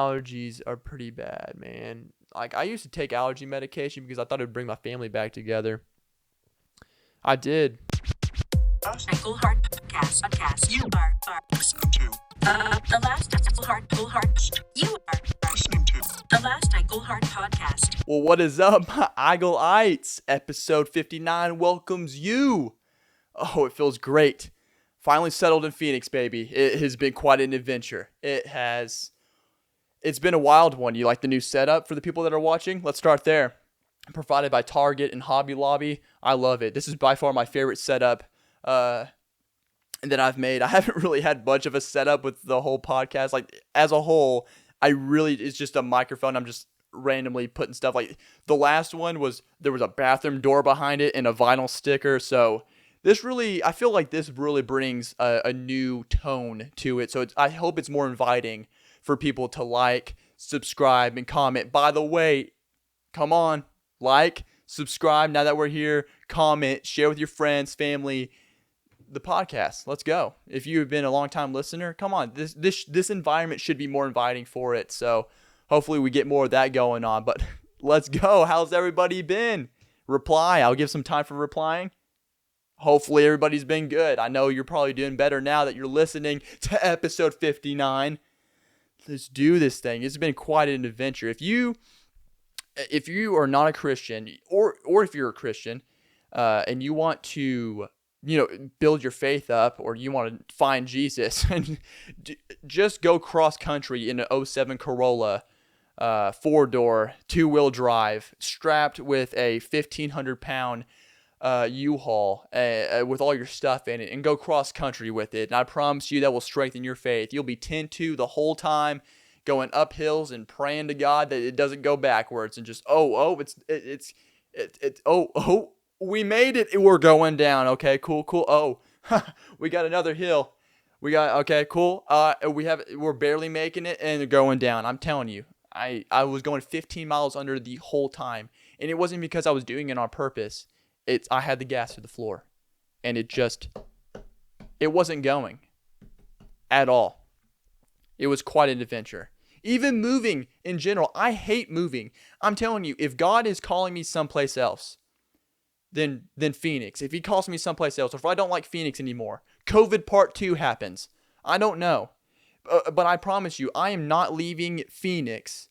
Allergies are pretty bad, man. Like, I used to take allergy medication because I thought it would bring my family back together. I did. Untitled Podcast. You are listening to the last Untitled Heart. You are listening to the last Untitled Heart podcast. Well, what is up, Igleites? Episode 59 welcomes you. Oh, it feels great. Finally settled in Phoenix, baby. It has been quite an adventure. It's been a wild one. You like the new setup for the people that are watching? Let's start there. Provided by Target and Hobby Lobby. I love it. This is by far my favorite setup that I've made. I haven't really had much of a setup with the whole podcast. Like, as a whole, it's just a microphone. I'm just randomly putting stuff. Like, the last one there was a bathroom door behind it and a vinyl sticker. So I feel like this really brings a new tone to it. So I hope it's more inviting for people to like, subscribe, and comment. By the way, come on, like, subscribe now that we're here, comment, share with your friends, family, the podcast. Let's go. If you've been a long time listener, come on. This environment should be more inviting for it. So hopefully we get more of that going on. But let's go. How's everybody been? Reply. I'll give some time for replying. Hopefully everybody's been good. I know you're probably doing better now that you're listening to episode 59. Let's do this thing. It's been quite an adventure. If you are not a Christian, or if you're a Christian, and you want to, build your faith up, or you want to find Jesus, and just go cross country in an '07 Corolla, 4-door, 2-wheel drive, strapped with a 1,500-pound U-Haul with all your stuff in it, and go cross country with it. And I promise you that will strengthen your faith. You'll be 10-2 the whole time, going up hills and praying to God that it doesn't go backwards, and just we made it. We're going down. Okay, cool. Oh, we got another hill. Okay, cool. We're barely making it and going down. I'm telling you, I was going 15 miles under the whole time, and it wasn't because I was doing it on purpose. I had the gas to the floor, and it wasn't going at all. It was quite an adventure. Even moving in general, I hate moving. I'm telling you, if God is calling me someplace else than Phoenix, if he calls me someplace else, or if I don't like Phoenix anymore, COVID part 2 happens. I don't know. But I promise you, I am not leaving Phoenix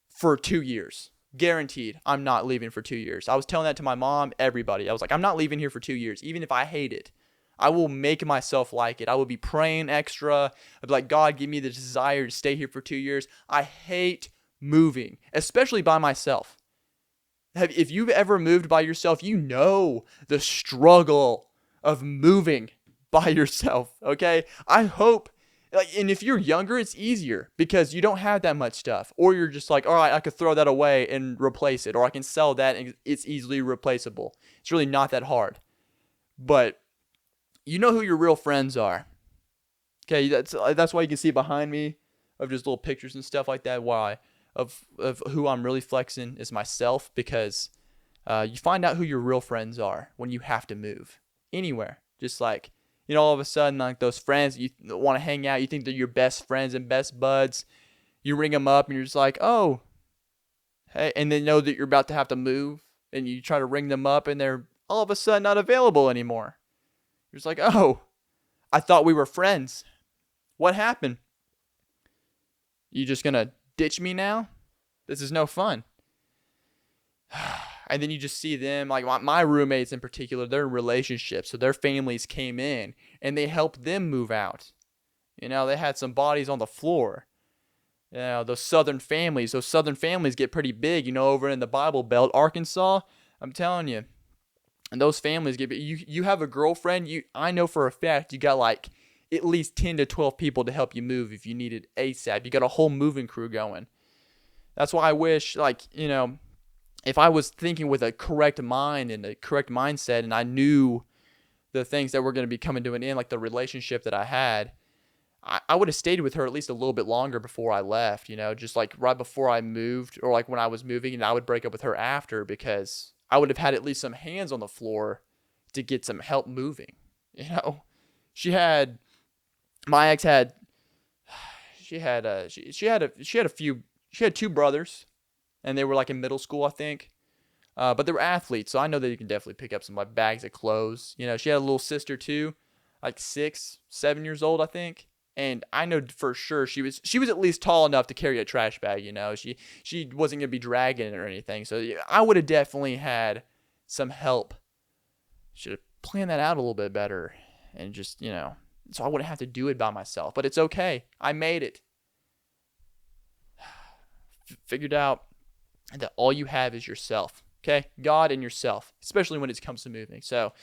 for 2 years. Guaranteed, I'm not leaving for 2 years. I was telling that to my mom, everybody. I was like, I'm not leaving here for 2 years, even if I hate it. I will make myself like it. I will be praying extra. I'd be like, God, give me the desire to stay here for 2 years. I hate moving, especially by myself. If you've ever moved by yourself, you know the struggle of moving by yourself, okay? I hope, and if you're younger, it's easier because you don't have that much stuff. Or you're just like, all right, I could throw that away and replace it. Or I can sell that and it's easily replaceable. It's really not that hard. But you know who your real friends are. Okay, that's why you can see behind me of just little pictures and stuff like that. Why? Of who I'm really flexing is myself, because you find out who your real friends are when you have to move anywhere. Just like, all of a sudden, like those friends you want to hang out, you think they're your best friends and best buds. You ring them up and you're just like, oh, hey, and they know that you're about to have to move, and you try to ring them up and they're all of a sudden not available anymore. You're just like, oh, I thought we were friends. What happened? You just gonna ditch me now? This is no fun. And then you just see them, like my roommates in particular, they're in relationships. So their families came in and they helped them move out. They had some bodies on the floor. Those southern families get pretty big, over in the Bible Belt, Arkansas. I'm telling you. And those families get big. You have a girlfriend, I know for a fact you got like at least 10 to 12 people to help you move if you need it ASAP. You got a whole moving crew going. That's why I wish, if I was thinking with a correct mind and a correct mindset, and I knew the things that were going to be coming to an end, like the relationship that I had, I would have stayed with her at least a little bit longer before I left, just like right before I moved, or like when I was moving, and I would break up with her after, because I would have had at least some hands on the floor to get some help moving. My ex she had two brothers, and they were like in middle school, I think. But they were athletes, so I know that you can definitely pick up some like bags of clothes. She had a little sister too, like 6, 7 years old, I think. And I know for sure she was at least tall enough to carry a trash bag. She wasn't gonna be dragging it or anything. So yeah, I would have definitely had some help. Should have planned that out a little bit better, and just so I wouldn't have to do it by myself. But it's okay. I made it. Figured out that all you have is yourself. Okay, God and yourself, especially when it comes to moving. So,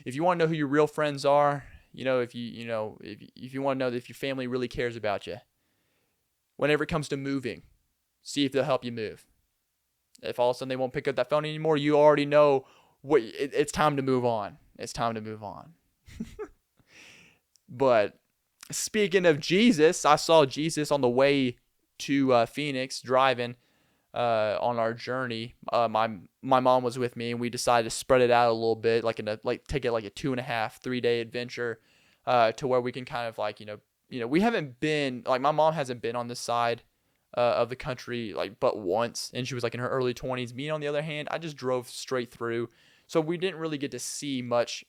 if you want to know who your real friends are, if you want to know if your family really cares about you, whenever it comes to moving, see if they'll help you move. If all of a sudden they won't pick up that phone anymore, you already know it's time to move on. It's time to move on. But speaking of Jesus, I saw Jesus on the way to Phoenix driving. On our journey, my mom was with me, and we decided to spread it out a little bit, take it like a 2.5, 3-day adventure, to where we can kind of we haven't been, like, my mom hasn't been on this side of the country but once, and she was like in her early 20s. Me, on the other hand, I just drove straight through, so we didn't really get to see much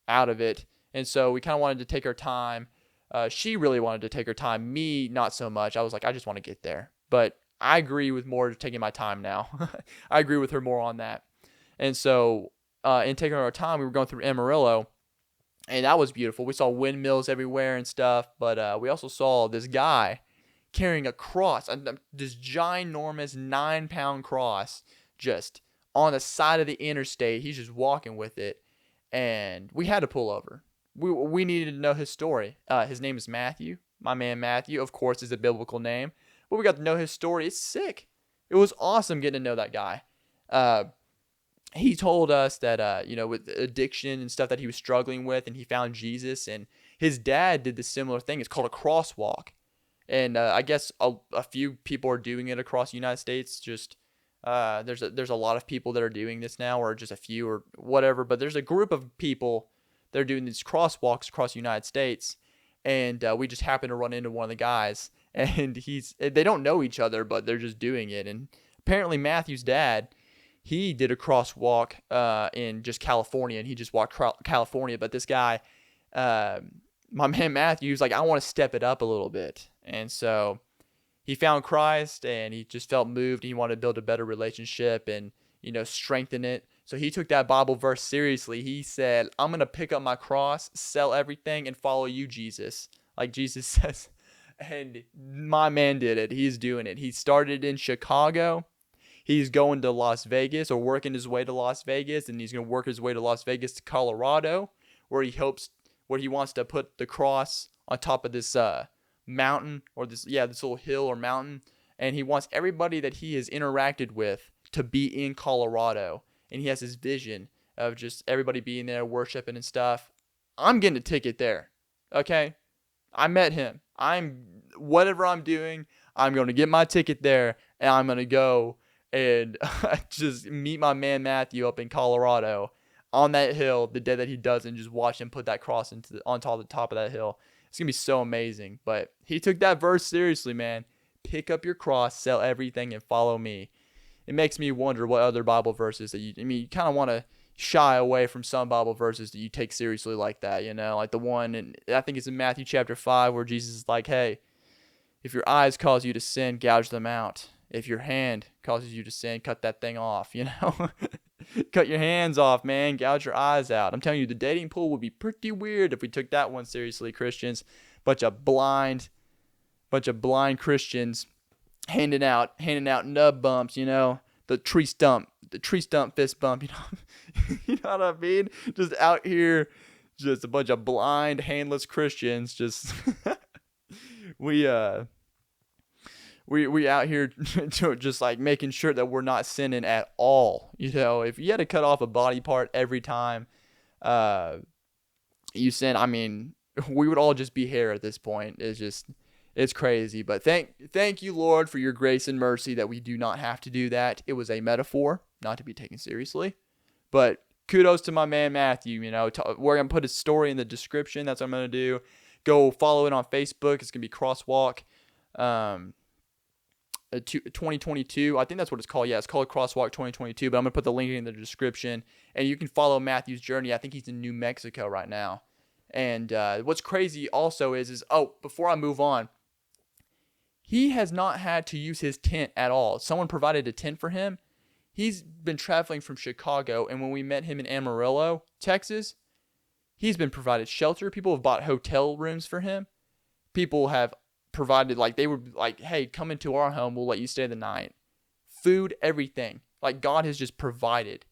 out of it, and so we kind of wanted to take our time. She really wanted to take her time. Me, not so much. I was like, I just want to get there, but I agree with more taking my time now. I agree with her more on that. And so in taking our time, we were going through Amarillo, and that was beautiful. We saw windmills everywhere and stuff, but we also saw this guy carrying a cross, this ginormous 9-pound cross, just on the side of the interstate. He's just walking with it, and we had to pull over. We needed to know his story. His name is Matthew. My man Matthew, of course, is a biblical name. But we got to know his story. It's sick. It was awesome getting to know that guy. He told us that, with addiction and stuff that he was struggling with, and he found Jesus, and his dad did this similar thing. It's called a crosswalk. And I guess a few people are doing it across the United States. Just there's a lot of people that are doing this now, or just a few or whatever. But there's a group of people that are doing these crosswalks across the United States. And we just happened to run into one of the guys. And they don't know each other, but they're just doing it. And apparently Matthew's dad, he did a crosswalk in just California, and he just walked California. But this guy, my man Matthew, was like, I want to step it up a little bit. And so he found Christ, and he just felt moved. He wanted to build a better relationship and, strengthen it. So he took that Bible verse seriously. He said, I'm going to pick up my cross, sell everything, and follow you, Jesus. Like Jesus says. And my man did it. He's doing it. He started in Chicago. He's going to Las Vegas, or working his way to Las Vegas, and he's going to work his way to Las Vegas to Colorado, where he wants to put the cross on top of this mountain, or this little hill or mountain, and he wants everybody that he has interacted with to be in Colorado. And he has this vision of just everybody being there, worshiping and stuff. I'm getting a ticket there. Okay? I met him. Whatever I'm doing, I'm going to get my ticket there, and I'm going to go and just meet my man Matthew up in Colorado on that hill the day that he does, and just watch him put that cross on top of that hill. It's going to be so amazing. But he took that verse seriously, man. Pick up your cross, sell everything, and follow me. It makes me wonder what other Bible verses that you kind of want to shy away from some Bible verses that you take seriously like that, like the one, and I think it's in Matthew chapter 5, where Jesus is like, hey, if your eyes cause you to sin, gouge them out. If your hand causes you to sin, cut that thing off, Cut your hands off, man. Gouge your eyes out. I'm telling you, the dating pool would be pretty weird if we took that one seriously, Christians. Bunch of blind Christians handing out nub bumps, the tree stump fist bump, you know what I mean? Just out here, just a bunch of blind, handless Christians. Just we out here just like making sure that we're not sinning at all. If you had to cut off a body part every time you sin, I mean, we would all just be hair at this point. It's crazy. But thank you, Lord, for your grace and mercy that we do not have to do that. It was a metaphor, not to be taken seriously. But kudos to my man Matthew. We're going to put his story in the description. That's what I'm going to do. Go follow it on Facebook. It's going to be Crosswalk. 2022. I think that's what it's called. Yeah, it's called Crosswalk 2022, but I'm going to put the link in the description, and you can follow Matthew's journey. I think he's in New Mexico right now. And what's crazy also before I move on, he has not had to use his tent at all. Someone provided a tent for him. He's been traveling from Chicago, and when we met him in Amarillo, Texas, he's been provided shelter. People have bought hotel rooms for him. People have provided, like, they were like, hey, come into our home, we'll let you stay the night. Food, everything. Like, God has just provided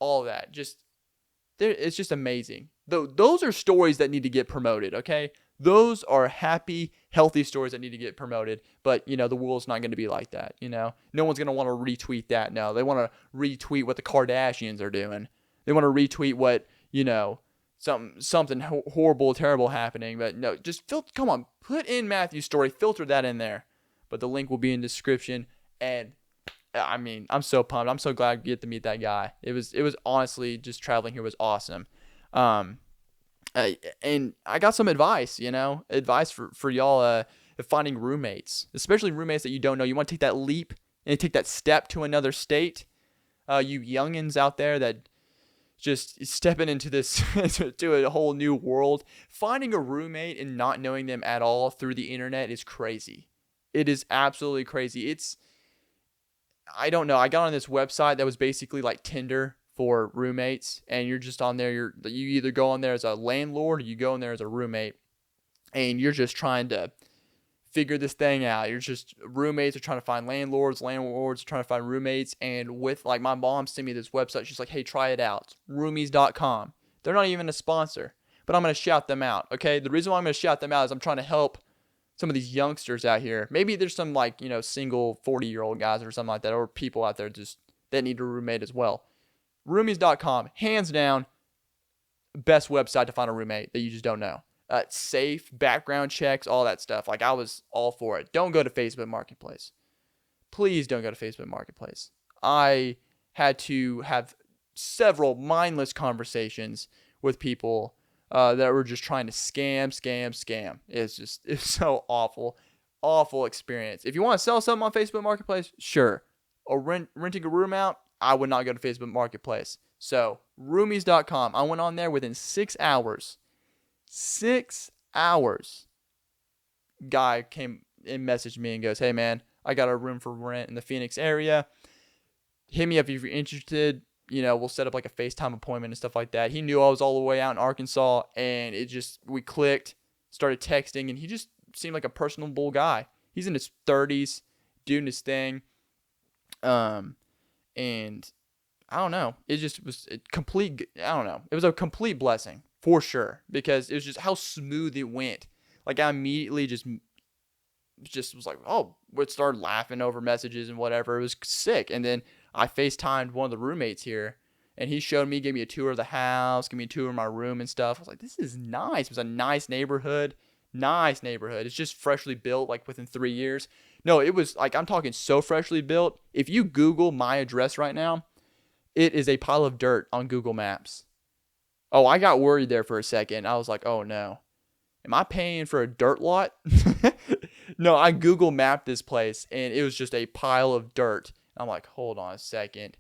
all that. It's just amazing. Those are stories that need to get promoted, okay? Those are happy, healthy stories that need to get promoted. But, the world's not going to be like that, No one's going to want to retweet that. No, they want to retweet what the Kardashians are doing. They want to retweet what, something horrible, terrible happening. But no, just come on, put in Matthew's story, filter that in there. But the link will be in the description. And I mean, I'm so pumped. I'm so glad I get to meet that guy. It was honestly, just traveling here was awesome. And I got some advice, advice for y'all, finding roommates, especially roommates that you don't know. You want to take that leap and take that step to another state. You youngins out there that just stepping into this, to a whole new world, finding a roommate and not knowing them at all through the internet is crazy. It is absolutely crazy. I don't know. I got on this website that was basically like Tinder for roommates, and you're just on there. You either go on there as a landlord or you go in there as a roommate, and you're just trying to figure this thing out. Roommates are trying to find landlords are trying to find roommates. And with, like, my mom sent me this website. She's like, hey, try it out. Roomies.com. They're not even a sponsor, but I'm going to shout them out. Okay. The reason why I'm going to shout them out is I'm trying to help some of these youngsters out here. Maybe there's some, like, single 40-year-old guys or something like that, or people out there just that need a roommate as well. Roomies.com, hands down, best website to find a roommate that you just don't know. Safe, background checks, all that stuff. Like, I was all for it. Don't go to Facebook Marketplace. Please don't go to Facebook Marketplace. I had to have several mindless conversations with people that were just trying to scam. It's so awful experience. If you want to sell something on Facebook Marketplace, sure. Or renting a room out, I would not go to Facebook Marketplace. So, roomies.com. I went on there within 6 hours. 6 hours. Guy came and messaged me and goes, hey, man, I got a room for rent in the Phoenix area. Hit me up if you're interested. We'll set up like a FaceTime appointment and stuff like that. He knew I was all the way out in Arkansas, and we clicked, started texting, and he just seemed like a personable guy. He's in his 30s, doing his thing. And I don't know. It just was a complete, I don't know. It was a complete blessing for sure, because it was just how smooth it went. Like, I immediately just was like, we started laughing over messages and whatever. It was sick. And then I FaceTimed one of the roommates here, and he showed me, gave me a tour of the house, gave me a tour of my room and stuff. I was like, this is nice. It was a nice neighborhood. It's just freshly built, like within 3 years. No, it was like, I'm talking so freshly built. If you Google my address right now, it is a pile of dirt on Google Maps. Oh, I got worried there for a second. I was like, oh no. Am I paying for a dirt lot? No, I Google mapped this place, and it was just a pile of dirt. I'm like, hold on a second.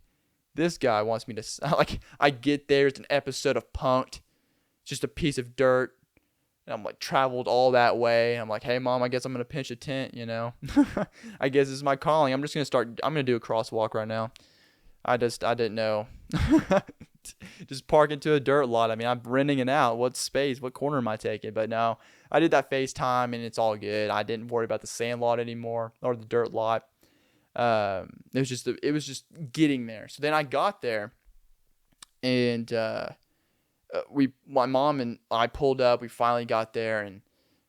This guy wants me to, like, I get there, it's an episode of Punk'd. It's just a piece of dirt. And I'm like, traveled all that way. And I'm like, hey, Mom, I guess I'm going to pinch a tent, I guess this is my calling. I'm going to do a crosswalk right now. I didn't know. Just park into a dirt lot. I mean, I'm renting it out. What space? What corner am I taking? But no, I did that FaceTime, and it's all good. I didn't worry about the sand lot anymore, or the dirt lot. It was just getting there. So then I got there, and my mom and I pulled up. We finally got there, and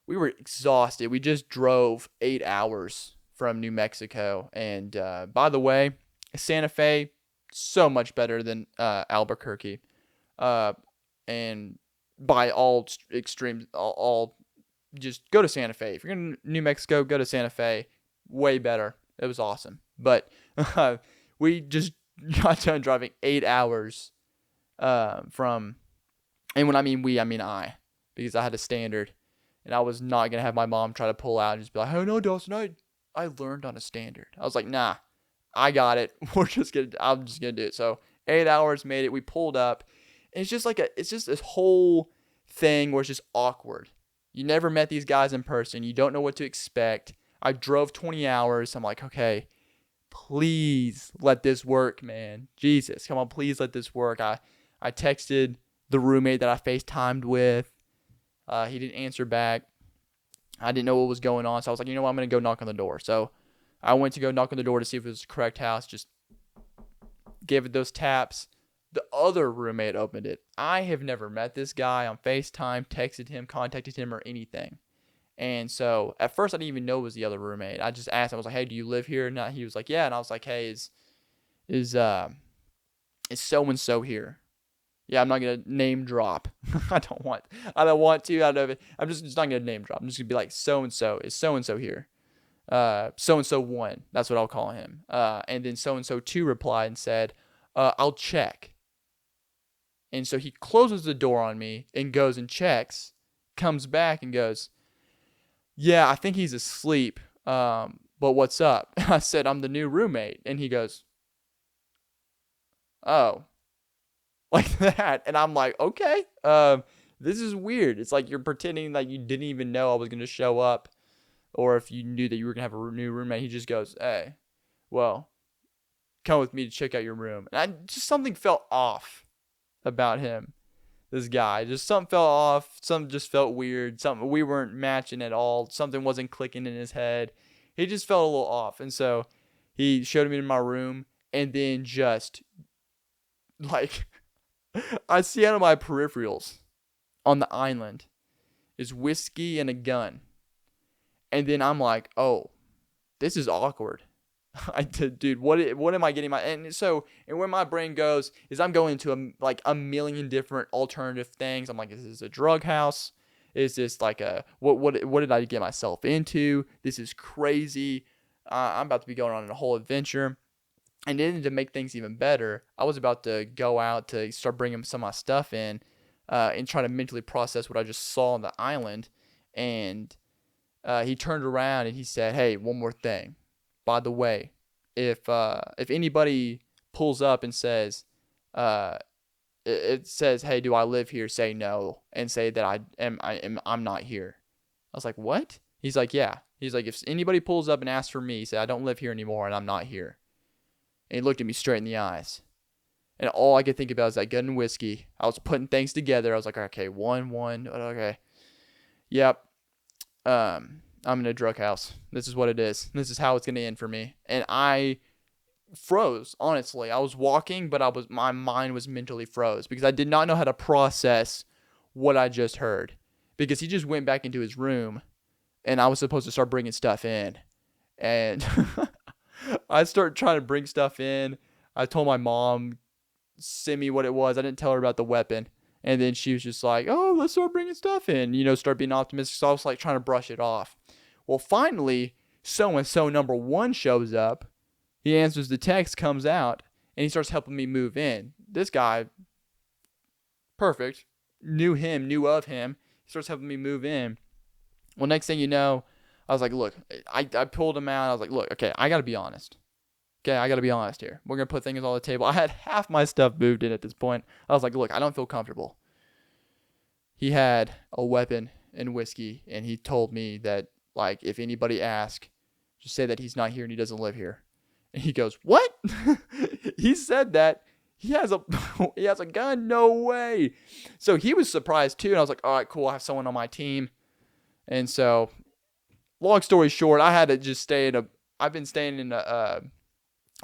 we were exhausted. We just drove 8 hours from New Mexico. And by the way, Santa Fe, so much better than Albuquerque. And by all extremes, all just go to Santa Fe. If you're in New Mexico, go to Santa Fe. Way better. It was awesome. But we just got done driving 8 hours from, and when I mean we, I mean I, because I had a standard. And I was not going to have my mom try to pull out and just be like, oh, no, Dawson, I learned on a standard. I was like, nah, I got it. I'm just going to do it. So 8 hours made it. We pulled up. And it's just this whole thing where it's just awkward. You never met these guys in person. You don't know what to expect. I drove 20 hours. I'm like, okay, please let this work, man. Jesus, come on, please let this work. I texted the roommate that I FaceTimed with. He didn't answer back. I didn't know what was going on, so I was like, you know what, I'm going to go knock on the door. So I went to go knock on the door to see if it was the correct house. Just gave it those taps. The other roommate opened it. I have never met this guy on FaceTime, texted him, contacted him, or anything. And so at first I didn't even know it was the other roommate. I just asked him, I was like, hey, do you live here? And he was like, yeah. And I was like, hey, is so-and-so here? Yeah, I'm not going to name drop. I don't want to. I don't know if I'm just not going to name drop. I'm just going to be like, so-and-so. Is so-and-so here? So-and-so 1. That's what I'll call him. And then so-and-so 2 replied and said, I'll check. And so he closes the door on me and goes and checks, comes back and goes, yeah, I think he's asleep. But what's up? I said, I'm the new roommate. And he goes, oh. Like that. And I'm like, okay, this is weird. It's like you're pretending like you didn't even know I was going to show up, or if you knew that you were going to have a new roommate. He just goes, hey, well, come with me to check out your room. And something felt off about him, this guy. Just something felt off. Something just felt weird. Something we weren't matching at all. Something wasn't clicking in his head. He just felt a little off. And so he showed me in my room, and then just like I see out of my peripherals on the island is whiskey and a gun. And then I'm like, oh, this is awkward. Dude, what am I getting and where my brain goes is I'm going into a million different alternative things. I'm like, is this a drug house? Is this like what did I get myself into? This is crazy. I'm about to be going on a whole adventure. And then to make things even better, I was about to go out to start bringing some of my stuff in and try to mentally process what I just saw on the island. And he turned around and he said, hey, one more thing. By the way, if anybody pulls up and says, it says, hey, do I live here? Say no, and say that I'm not here. I was like, what? He's like, yeah. He's like, if anybody pulls up and asks for me, say I don't live here anymore and I'm not here. And he looked at me straight in the eyes. And all I could think about is that gun and whiskey. I was putting things together. I was like, okay, one, okay. Yep. I'm in a drug house. This is what it is. This is how it's going to end for me. And I froze, honestly. I was walking, but my mind was mentally froze because I did not know how to process what I just heard. Because he just went back into his room and I was supposed to start bringing stuff in. And I started trying to bring stuff in. I told my mom, send me what it was. I didn't tell her about the weapon. And then she was just like, oh, let's start bringing stuff in. Start being optimistic. So I was like trying to brush it off. Well, finally, so-and-so number 1 shows up. He answers the text, comes out, and he starts helping me move in. This guy, perfect. Knew of him. He starts helping me move in. Well, next thing you know, I was like, look, I pulled him out. I was like, look, okay, I got to be honest. Okay, I got to be honest here. We're going to put things on the table. I had half my stuff moved in at this point. I was like, look, I don't feel comfortable. He had a weapon and whiskey, and he told me that, like, if anybody asks, just say that he's not here and he doesn't live here. And he goes, what? He said that. He has a gun? No way. So he was surprised too, and I was like, all right, cool, I have someone on my team. And so, long story short, I had to just stay I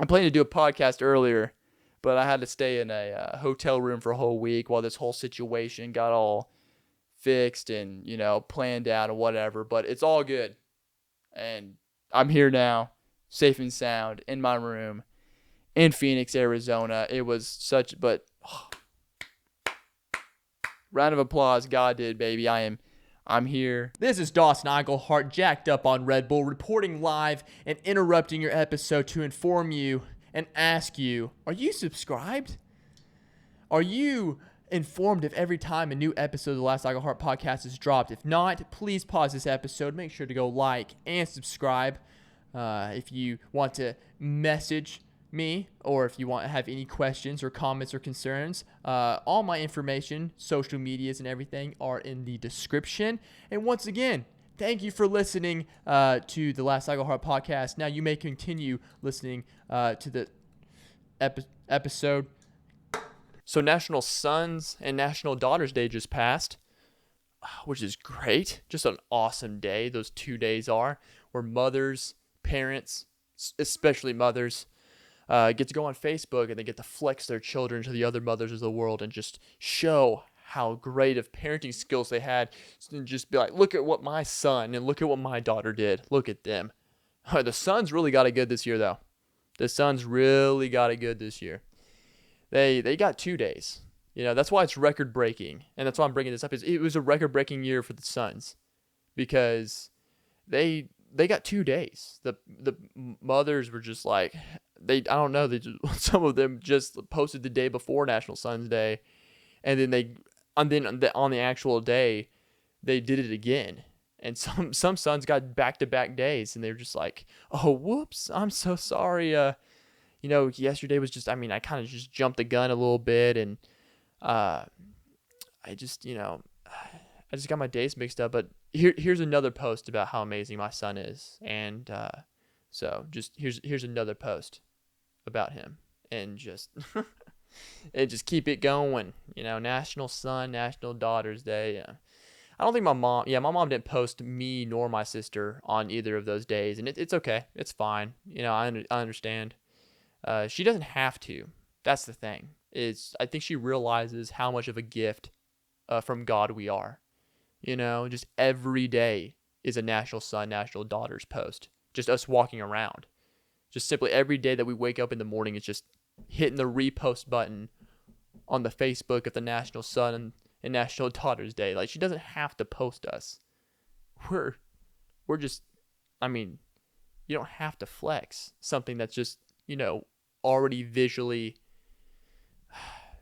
planned to do a podcast earlier, but I had to stay in a hotel room for a whole week while this whole situation got all fixed and, planned out and whatever. But it's all good. And I'm here now, safe and sound, in my room in Phoenix, Arizona. It was round of applause. God did, baby. I'm here. This is Dawson Eichelhart, jacked up on Red Bull, reporting live and interrupting your episode to inform you and ask you, are you subscribed? Are you informed if every time a new episode of the Last Cycle Heart podcast is dropped. If not, please pause this episode. Make sure to go like and subscribe. If you want to message me, or if you want to have any questions or comments or concerns, all my information, social medias and everything are in the description. And once again, thank you for listening to the Last Cycle Heart podcast. Now you may continue listening to the episode. So National Sons and National Daughters Day just passed, which is great. Just an awesome day. Those 2 days are where mothers, parents, especially mothers, get to go on Facebook and they get to flex their children to the other mothers of the world and just show how great of parenting skills they had, and just be like, look at what my son and look at what my daughter did. Look at them. The sons really got it good this year, though. The sons really got it good this year. They got 2 days. You know, that's why it's record breaking, and that's why I'm bringing this up. It was a record breaking year for the sons because they got 2 days. The mothers were just like, I don't know, some of them just posted the day before National Sons Day, and then on the actual day they did it again. And some sons got back-to-back days, and they were just like, oh, whoops, I'm so sorry. Yesterday was just, I kind of just jumped the gun a little bit, and I just got my days mixed up. But here's another post about how amazing my son is, and so just here's another post about him, and just and just keep it going. National Son, National Daughters Day. I don't think my mom didn't post me nor my sister on either of those days, and it's okay, it's fine. I understand. She doesn't have to. That's the thing. I think she realizes how much of a gift from God we are. Just every day is a National Son, National Daughters post. Just us walking around. Just simply every day that we wake up in the morning, it's just hitting the repost button on the Facebook of the National Son and National Daughters Day. Like, she doesn't have to post us. We're just, you don't have to flex something that's just, already visually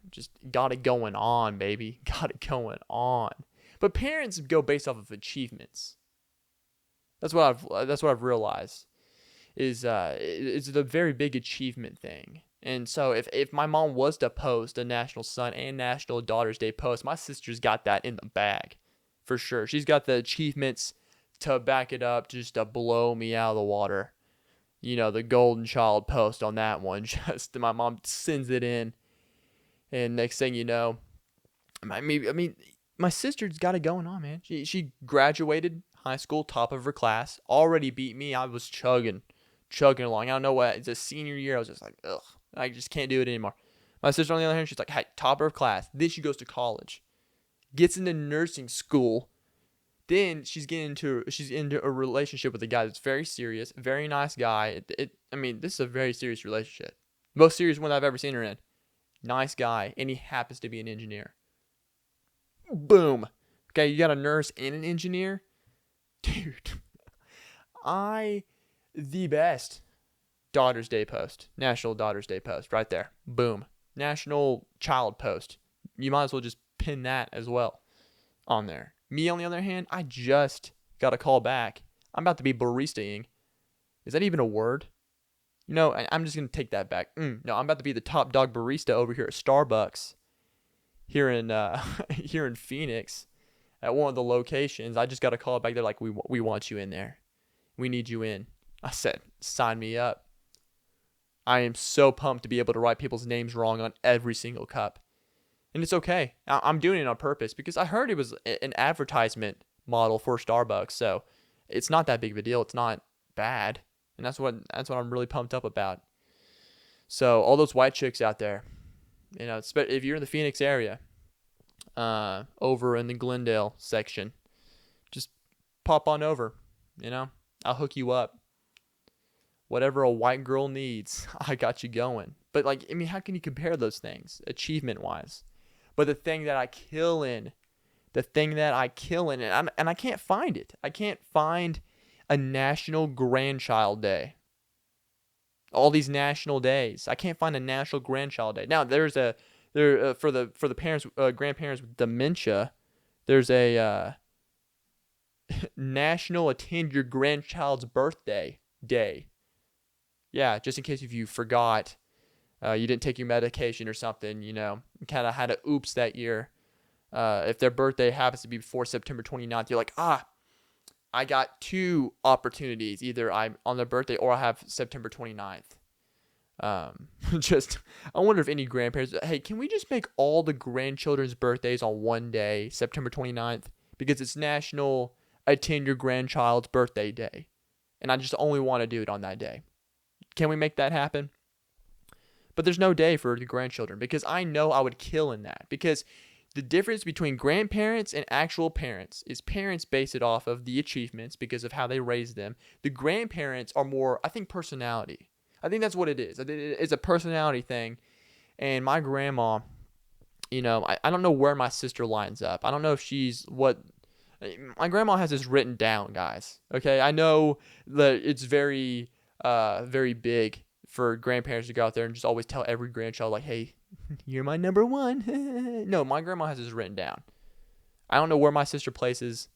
just got it going on, baby. Got it going on. But parents go based off of achievements. That's what I've realized is it's a very big achievement thing. And so if my mom was to post a National Son and National Daughters Day post, my sister's got that in the bag for sure. She's got the achievements to back it up, just to blow me out of the water. The golden child post on that one, just my mom sends it in, and next thing you know, my sister's got it going on, man. She graduated high school, top of her class, already beat me. I was chugging along. I don't know what. It's a senior year. I was just like, ugh, I just can't do it anymore. My sister, on the other hand, she's like, hey, top of her class. Then she goes to college, gets into nursing school. Then she's into a relationship with a guy that's very serious, very nice guy. This is a very serious relationship. Most serious one I've ever seen her in. Nice guy, and he happens to be an engineer. Boom. Okay, you got a nurse and an engineer? Dude. The best Daughters Day post. National Daughters Day post right there. Boom. National Child post. You might as well just pin that as well on there. Me, on the other hand, I just got a call back. I'm about to be baristaing. Is that even a word? I'm just going to take that back. No, I'm about to be the top dog barista over here at Starbucks here in Phoenix at one of the locations. I just got a call back. They're like, we want you in there. We need you in. I said, sign me up. I am so pumped to be able to write people's names wrong on every single cup. And it's okay. I'm doing it on purpose because I heard it was an advertisement model for Starbucks. So it's not that big of a deal. It's not bad. And that's what I'm really pumped up about. So all those white chicks out there, if you're in the Phoenix area, over in the Glendale section, just pop on over. I'll hook you up. Whatever a white girl needs, I got you going. But how can you compare those things achievement-wise? But the thing that I kill in, and I can't find it. I can't find a National Grandchild Day. All these national days. I can't find a National Grandchild Day. Now, there's there for the parents, grandparents with dementia. There's a National Attend Your Grandchild's Birthday Day. Yeah, just in case if you forgot, you didn't take your medication or something, kind of had a oops that year. If their birthday happens to be before September 29th, you're like, I got 2 opportunities. Either I'm on their birthday or I have September 29th. I wonder if any grandparents, hey, can we just make all the grandchildren's birthdays on one day, September 29th? Because it's National Attend Your Grandchild's Birthday Day. And I just only want to do it on that day. Can we make that happen? But there's no day for the grandchildren because I know I would kill in that. Because the difference between grandparents and actual parents is parents base it off of the achievements because of how they raised them. The grandparents are more, I think, personality. I think that's what it is. It's a personality thing. And my grandma, I don't know where my sister lines up. I don't know if she's what. My grandma has this written down, guys. Okay, I know that it's very, very big for grandparents to go out there and just always tell every grandchild, like, hey, you're my number one. No, my grandma has this written down. I don't know where my sister places.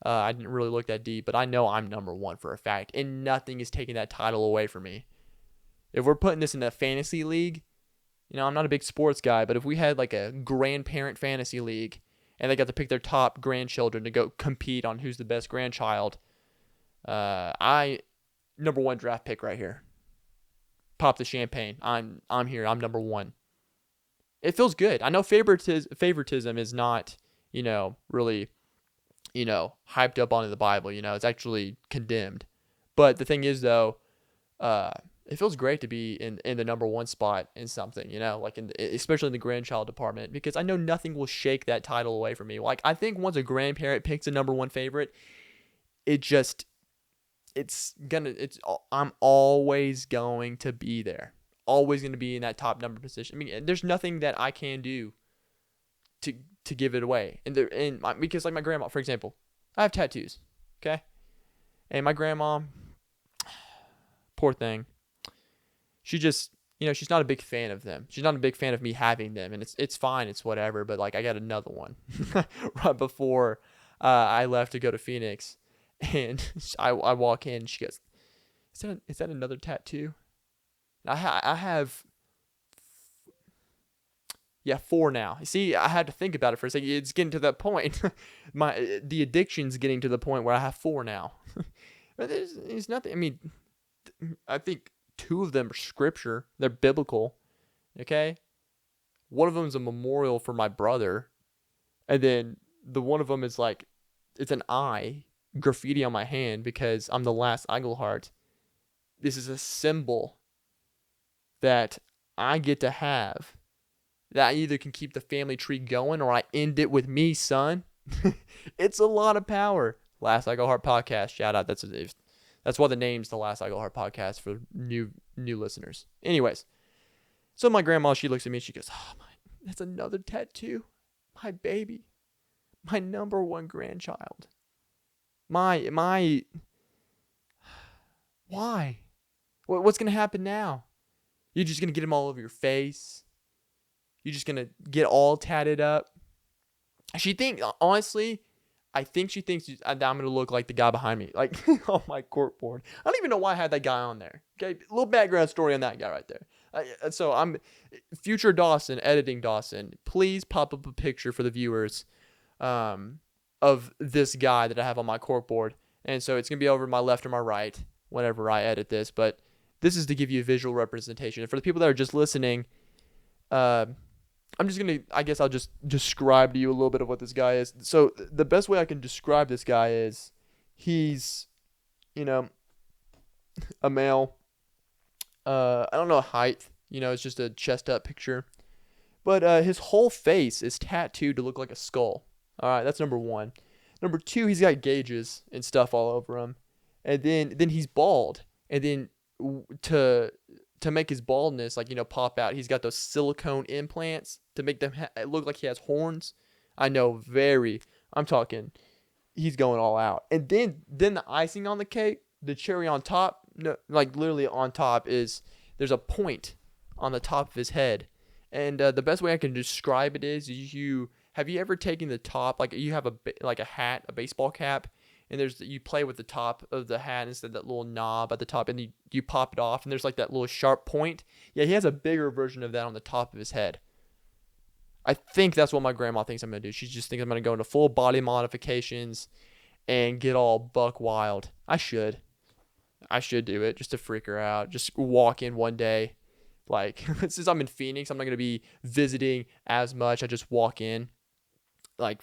I didn't really look that deep, but I know I'm number one for a fact, and nothing is taking that title away from me. If we're putting this in a fantasy league, I'm not a big sports guy, but if we had like a grandparent fantasy league and they got to pick their top grandchildren to go compete on who's the best grandchild, number one draft pick right here. Pop the champagne. I'm here. I'm number one. It feels good. I know favoritism is not, really, hyped up onto the Bible. It's actually condemned. But the thing is, though, it feels great to be in the number one spot in something, like especially in the grandchild department, because I know nothing will shake that title away from me. Like, I think once a grandparent picks a number one favorite, I'm always going to be there. Always going to be in that top number position. I mean, there's nothing that I can do to give it away. Because like my grandma, for example, I have tattoos, okay? And my grandma, poor thing, she just, she's not a big fan of them. She's not a big fan of me having them, and it's fine, it's whatever, but like I got another one right before I left to go to Phoenix, and I walk in, and she goes, is that another tattoo? I have 4 now. See, I had to think about it for a second. It's getting to that point. The addiction's getting to the point where I have 4 now. But there's nothing. I mean, I think 2 of them are scripture. They're biblical. Okay? One of them is a memorial for my brother. And then the one of them is like, it's an eye graffiti on my hand because I'm the last Engelhart. This is a symbol that I get to have, that I either can keep the family tree going or I end it with me, son. It's a lot of power. Last Engelhart podcast, shout out. That's why the name's the Last Engelhart podcast for new listeners. Anyways, so my grandma, she looks at me and she goes, "Oh my, that's another tattoo. My baby, my number one grandchild. My why? What's gonna happen now? You're just going to get them all over your face? You're just going to get all tatted up?" Honestly, I think she thinks I'm going to look like the guy behind me, like on my corkboard. I don't even know why I had that guy on there. Okay, a little background story on that guy right there. So I'm future Dawson, editing Dawson. Please pop up a picture for the viewers of this guy that I have on my corkboard. And so it's going to be over my left or my right whenever I edit this, but this is to give you a visual representation. And for the people that are just listening, I'm just going to, I guess I'll just describe to you a little bit of what this guy is. So the best way I can describe this guy is he's, a male. I don't know height. It's just a chest up picture. But his whole face is tattooed to look like a skull. All right, that's number 1. Number 2, he's got gauges and stuff all over him. And then he's bald. And then to make his baldness pop out, he's got those silicone implants to make them look like he has horns. I know, I'm talking, he's going all out. And then the icing on the cake, the cherry on top, no, like literally on top, is there's a point on the top of his head, And the best way I can describe it is have you ever taken the top, like you have a hat, a baseball cap, and you play with the top of the hat instead of that little knob at the top, and you pop it off, and there's like that little sharp point. Yeah, he has a bigger version of that on the top of his head. I think that's what my grandma thinks I'm going to do. She just thinks I'm going to go into full body modifications and get all buck wild. I should do it just to freak her out. Just walk in one day. Like, since I'm in Phoenix, I'm not going to be visiting as much. I just walk in. Like,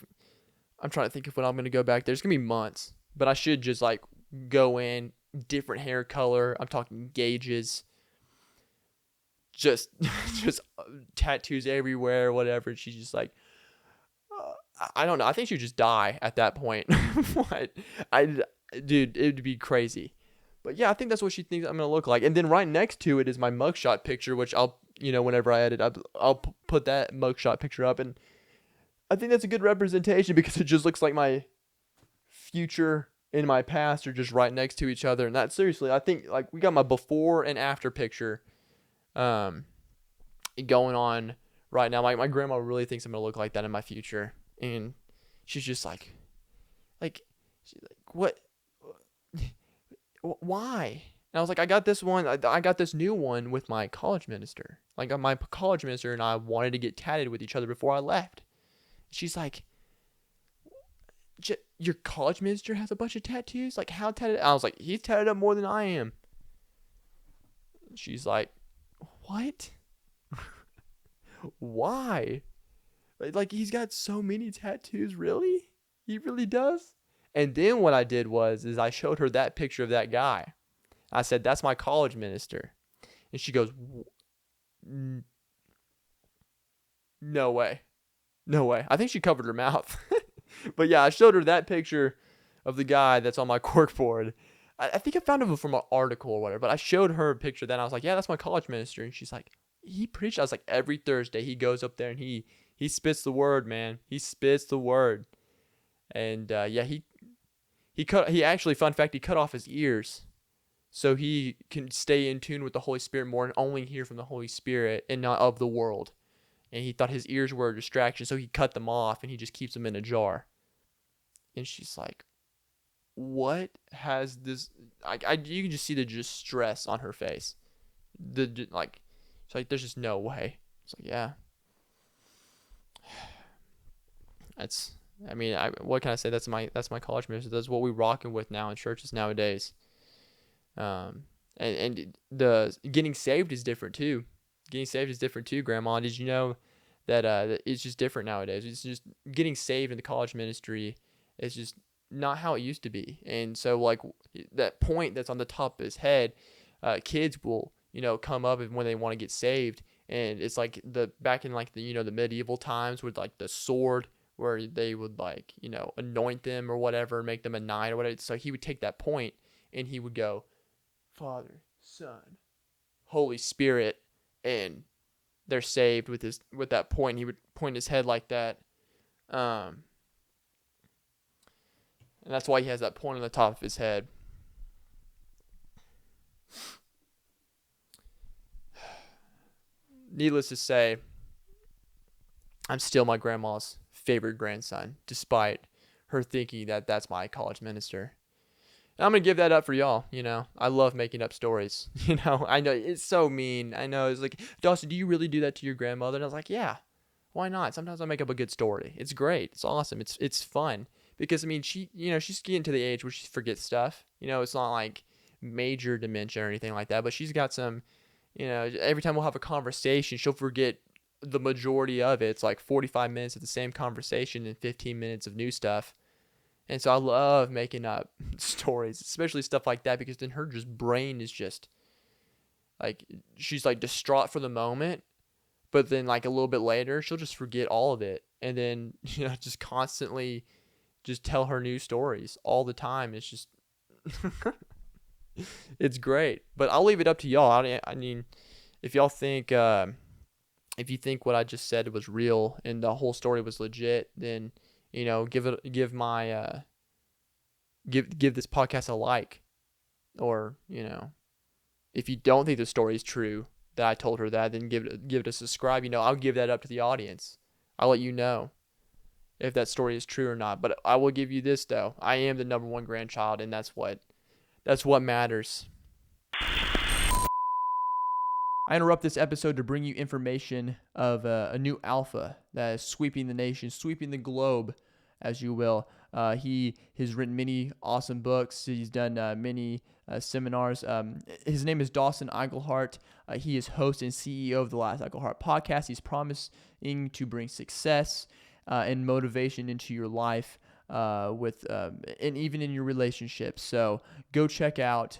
I'm trying to think of when I'm going to go back there. It's going to be months. But I should just, like, go in, different hair color. I'm talking gauges. Just tattoos everywhere, whatever. And she's just like, I don't know. I think she'd just die at that point. Dude, it would be crazy. But yeah, I think that's what she thinks I'm going to look like. And then right next to it is my mugshot picture, which whenever I edit, I'll put that mugshot picture up. And I think that's a good representation because it just looks like my future and my past are just right next to each other. And that, seriously, I think, like, we got my before and after picture going on right now. My grandma really thinks I'm going to look like that in my future. And she's just like, she's like, what? Why? And I was like, I got this one. I got this new one with my college minister. Like, my college minister and I wanted to get tatted with each other before I left. She's like, your college minister has a bunch of tattoos? Like, how tatted? I was like, he's tatted up more than I am. She's like, what? Why? Like, he's got so many tattoos, really? He really does? And then what I did is I showed her that picture of that guy. I said, that's my college minister. And she goes, no way. No way. I think she covered her mouth. But yeah, I showed her that picture of the guy that's on my corkboard. I think I found it from an article or whatever, but I showed her a picture then. I was like, yeah, that's my college minister. And she's like, he preached. I was like, every Thursday he goes up there and he spits the word, man. He spits the word. And yeah, he actually, fun fact, he cut off his ears so he can stay in tune with the Holy Spirit more and only hear from the Holy Spirit and not of the world. And he thought his ears were a distraction, so he cut them off and he just keeps them in a jar. And she's like, what has this? You can just see the distress on her face. It's like, there's just no way. It's like, yeah. What can I say? That's my college minister. That's what we're rocking with now in churches nowadays. And the getting saved is different too. Getting saved is different too, Grandma. Did you know that it's just different nowadays? It's just getting saved in the college ministry is just not how it used to be. And so, like, that point that's on the top of his head, kids will, come up when they want to get saved. And it's like back in like the medieval times with like the sword where they would like, anoint them or whatever, make them a knight or whatever. So he would take that point and he would go, Father, Son, Holy Spirit, and they're saved with that point. He would point his head like that. And that's why he has that point on the top of his head. Needless to say, I'm still my grandma's favorite grandson, despite her thinking that that's my college minister. And I'm going to give that up for y'all, I love making up stories. I know it's so mean. I know it's like, Dawson, do you really do that to your grandmother? And I was like, yeah, why not? Sometimes I make up a good story. It's great. It's awesome. It's fun. Because, she's getting to the age where she forgets stuff. It's not like major dementia or anything like that. But she's got some, every time we'll have a conversation, she'll forget the majority of it. It's like 45 minutes of the same conversation and 15 minutes of new stuff. And so I love making up stories, especially stuff like that, because then her brain is just, like, she's like distraught for the moment. But then like a little bit later, she'll just forget all of it. And then, just constantly just tell her new stories all the time. It's just, it's great. But I'll leave it up to y'all. I mean, if y'all think, if you think what I just said was real and the whole story was legit, then, give this podcast a like. Or, if you don't think the story is true, that I told her that, then give it a subscribe. I'll give that up to the audience. I'll let you know if that story is true or not. But I will give you this though. I am the number one grandchild, and that's what matters. I interrupt this episode to bring you information of a new alpha that is sweeping the nation, sweeping the globe, as you will. He has written many awesome books. He's done many seminars. His name is Dawson Eichelhart. He is host and CEO of the Last Eichelhart podcast. He's promising to bring success and motivation into your life and even in your relationships. So go check out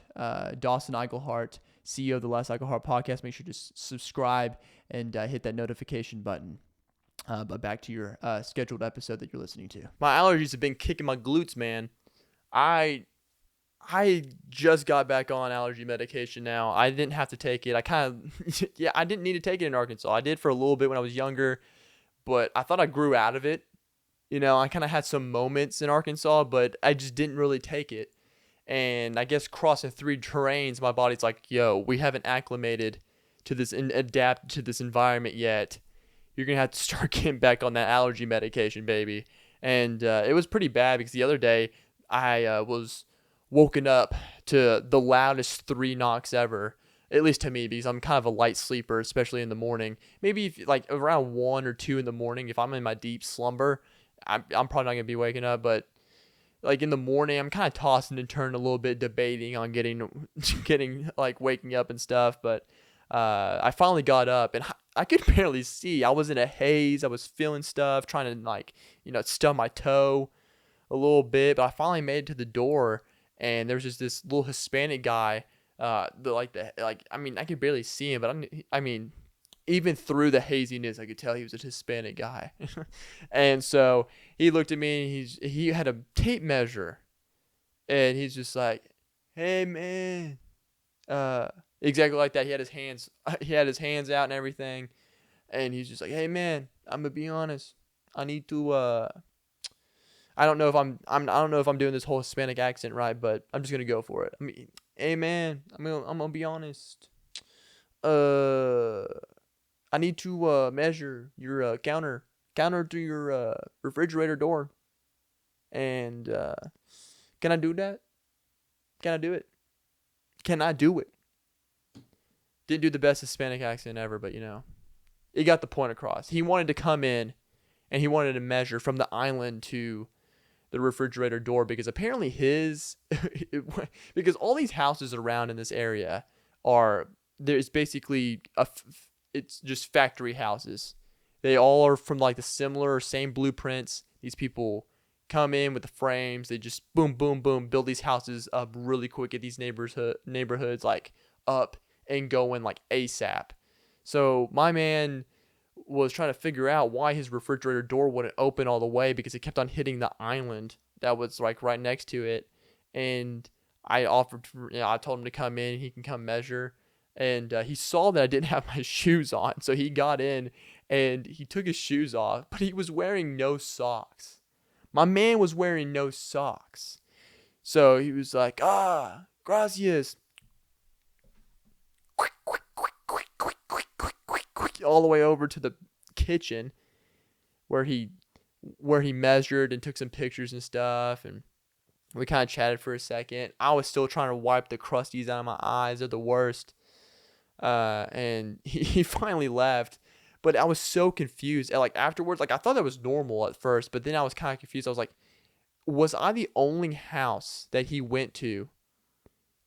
Dawson Eichelhart, CEO of the Last Eichelhart podcast. Make sure to subscribe and hit that notification button. But back to your scheduled episode that you're listening to. My allergies have been kicking my glutes, man. I just got back on allergy medication now. I didn't have to take it. I didn't need to take it in Arkansas. I did for a little bit when I was younger, but I thought I grew out of it. I kind of had some moments in Arkansas, but I just didn't really take it. And I guess crossing 3 terrains, my body's like, yo, we haven't acclimated to this and adapted to this environment yet. You're going to have to start getting back on that allergy medication, baby. And it was pretty bad because the other day I was woken up to the loudest 3 knocks ever, at least to me, because I'm kind of a light sleeper, especially in the morning. Maybe if, around 1 or 2 in the morning, if I'm in my deep slumber, I'm probably not going to be waking up. But in the morning, I'm kind of tossing and turning a little bit, debating on getting waking up and stuff. But I finally got up and I could barely see. I was in a haze. I was feeling stuff, trying to stub my toe a little bit. But I finally made it to the door, and there was just this little Hispanic guy. I could barely see him, but I mean, even through the haziness, I could tell he was a Hispanic guy. And so he looked at me, and he had a tape measure, and he's just like, "Hey man," exactly like that. He had his hands out and everything, and he's just like, "Hey man, I'm gonna be honest. I need to. I don't know if I don't know if I'm doing this whole Hispanic accent right, but I'm just gonna go for it. I mean, hey man, I'm gonna be honest. I need to measure your counter to your refrigerator door. And can I do that? Can I do it? Can I do it?" Didn't do the best Hispanic accent ever, but it got the point across. He wanted to come in, and he wanted to measure from the island to the refrigerator door, because apparently because all these houses around in this area there's basically it's just factory houses. They all are from the similar or same blueprints. These people come in with the frames. They just boom, boom, boom, build these houses up really quick, get these neighborhoods up and going ASAP. So my man was trying to figure out why his refrigerator door wouldn't open all the way, because it kept on hitting the island that was right next to it. And I told him to come in, he can come measure. And he saw that I didn't have my shoes on. So he got in and he took his shoes off, but he was wearing no socks. My man was wearing no socks. So he was like, gracias. All the way over to the kitchen where he measured and took some pictures and stuff, and we kind of chatted for a second. I was still trying to wipe the crusties out of my eyes. They're the worst. And he finally left, but I was so confused. And afterwards, I thought that was normal at first, but then I was kind of confused. I was like, was I the only house that he went to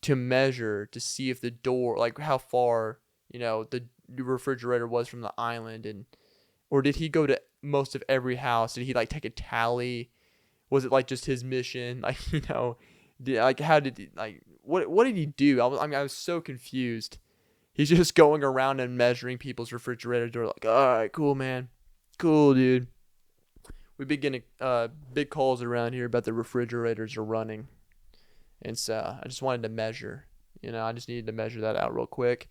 measure to see if the door, how far, the refrigerator was from the island, or did he go to most of every house? Did he take a tally? Was it just his mission? How did he, what did he do? I was so confused. He's just going around and measuring people's refrigerator door. All right, cool, man. Cool, dude. We've been getting big calls around here about the refrigerators are running. And so I just wanted to measure. I just needed to measure that out real quick.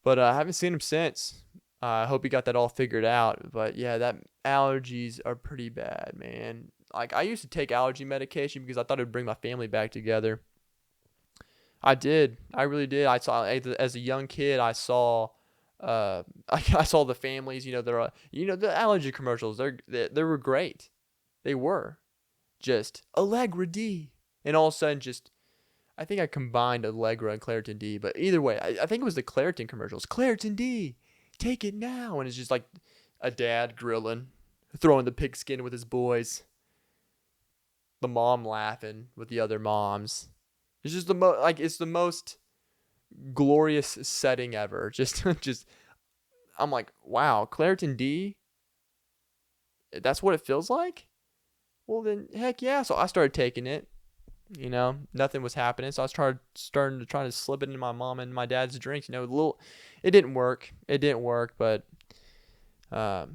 But I haven't seen him since. I hope he got that all figured out. But yeah, that allergies are pretty bad, man. I used to take allergy medication because I thought it would bring my family back together. I did. I really did. I saw as a young kid. I saw, I saw the families. The allergy commercials. They were great. They were just Allegra D, and all of a sudden, just I think I combined Allegra and Claritin D. But either way, I think it was the Claritin commercials. Claritin D, take it now, and it's just like a dad grilling, throwing the pigskin with his boys. The mom laughing with the other moms. It's just it's the most glorious setting ever. Just I'm like, wow, Claritin D. That's what it feels like. Well then, heck yeah. So I started taking it. Nothing was happening. So I starting to try to slip it into my mom and my dad's drinks. It didn't work. But that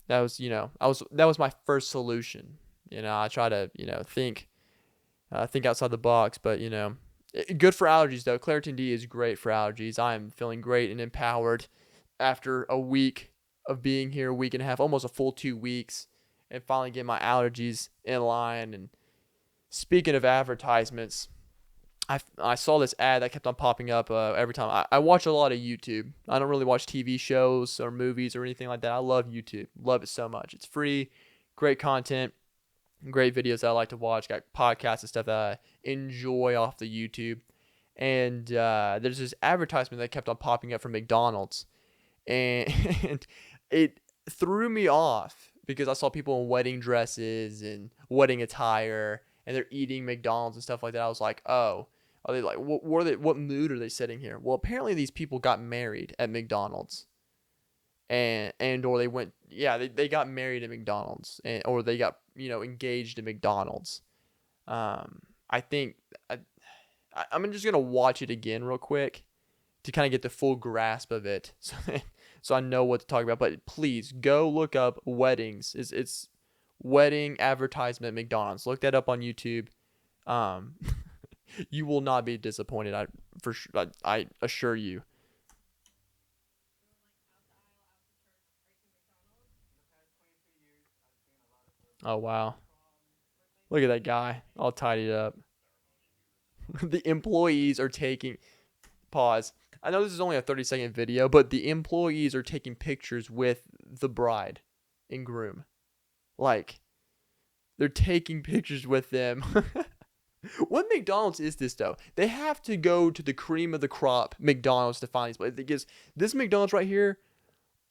was my first solution. I try to think outside the box, but good for allergies though. Claritin D is great for allergies. I am feeling great and empowered after a week of being here, a week and a half, almost a full 2 weeks, and finally get my allergies in line. And speaking of advertisements, I saw this ad that kept on popping up every time. I watch a lot of YouTube. I don't really watch TV shows or movies or anything like that. I love YouTube. Love it so much. It's free, great content. Great videos that I like to watch. Got podcasts and stuff that I enjoy off the YouTube. And there's this advertisement that kept on popping up from McDonald's. And it threw me off because I saw people in wedding dresses and wedding attire. And they're eating McDonald's and stuff like that. I was like, oh, are they like, what mood are they setting here? Well, apparently these people got married at McDonald's. Or they went, they got married at McDonald's, or they got engaged at McDonald's. I think I'm just gonna watch it again real quick to kind of get the full grasp of it, so I know what to talk about. But please go look up weddings. It's wedding advertisement at McDonald's. Look that up on YouTube. You will not be disappointed. I assure you. Oh, wow. Look at that guy all tidied up. The employees are taking... Pause. I know this is only a 30-second video, but the employees are taking pictures with the bride and groom. Like, they're taking pictures with them. What McDonald's is this, though? They have to go to the cream of the crop McDonald's to find these places. Because this McDonald's right here...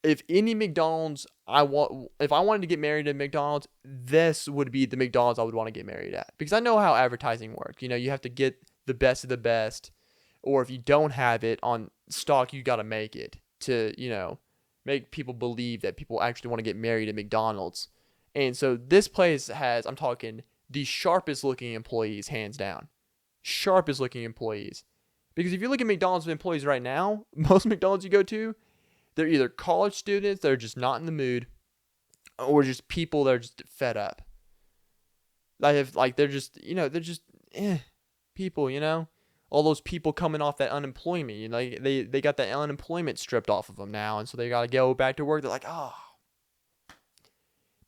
If any McDonald's if I wanted to get married at McDonald's, this would be the McDonald's I would want to get married at. Because I know how advertising works. You have to get the best of the best. Or if you don't have it on stock, you got to make it to, make people believe that people actually want to get married at McDonald's. And so this place has, I'm talking, the sharpest looking employees, hands down. Sharpest looking employees. Because if you look at McDonald's employees right now, most McDonald's you go to, they're either college students that are just not in the mood, or just people that are just fed up. They're just people, all those people coming off that unemployment. They got that unemployment stripped off of them now, and so they got to go back to work. They're like, oh,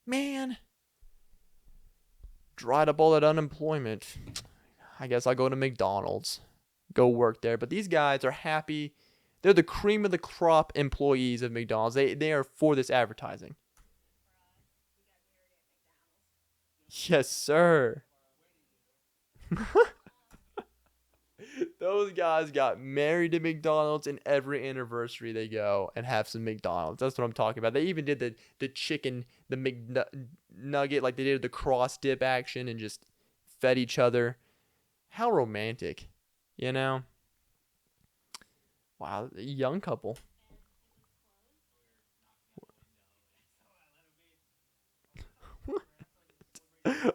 man, dried up all that unemployment. I guess I'll go to McDonald's, go work there. But these guys are happy. They're the cream of the crop employees of McDonald's. They are for this advertising. Yes, sir. Those guys got married to McDonald's, and every anniversary they go and have some McDonald's. That's what I'm talking about. They even did the chicken, the McNugget, like they did the cross dip action and just fed each other. How romantic, Wow, a young couple.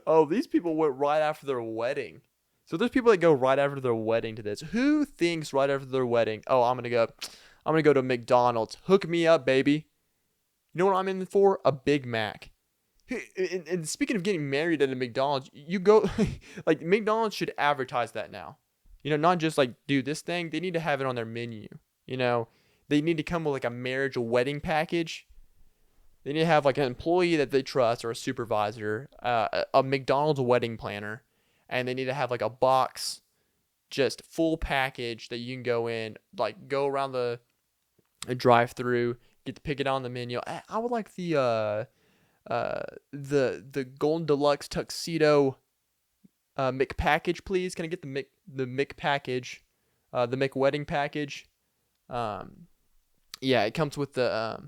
Oh, these people went right after their wedding. So there's people that go right after their wedding to this. Who thinks right after their wedding, oh, I'm gonna go to McDonald's. Hook me up, baby. You know what I'm in for? A Big Mac. And speaking of getting married at a McDonald's, you go like McDonald's should advertise that now. Not just like do this thing. They need to have it on their menu. They need to come with like a marriage, a wedding package. They need to have like an employee that they trust or a supervisor, a McDonald's wedding planner, and they need to have like a box just full package that you can go in, like go around the drive-through, get to pick it on the menu. I would like the Golden Deluxe Tuxedo McPackage, please. Can I get the McPackage, the McWedding package? Yeah, it comes with the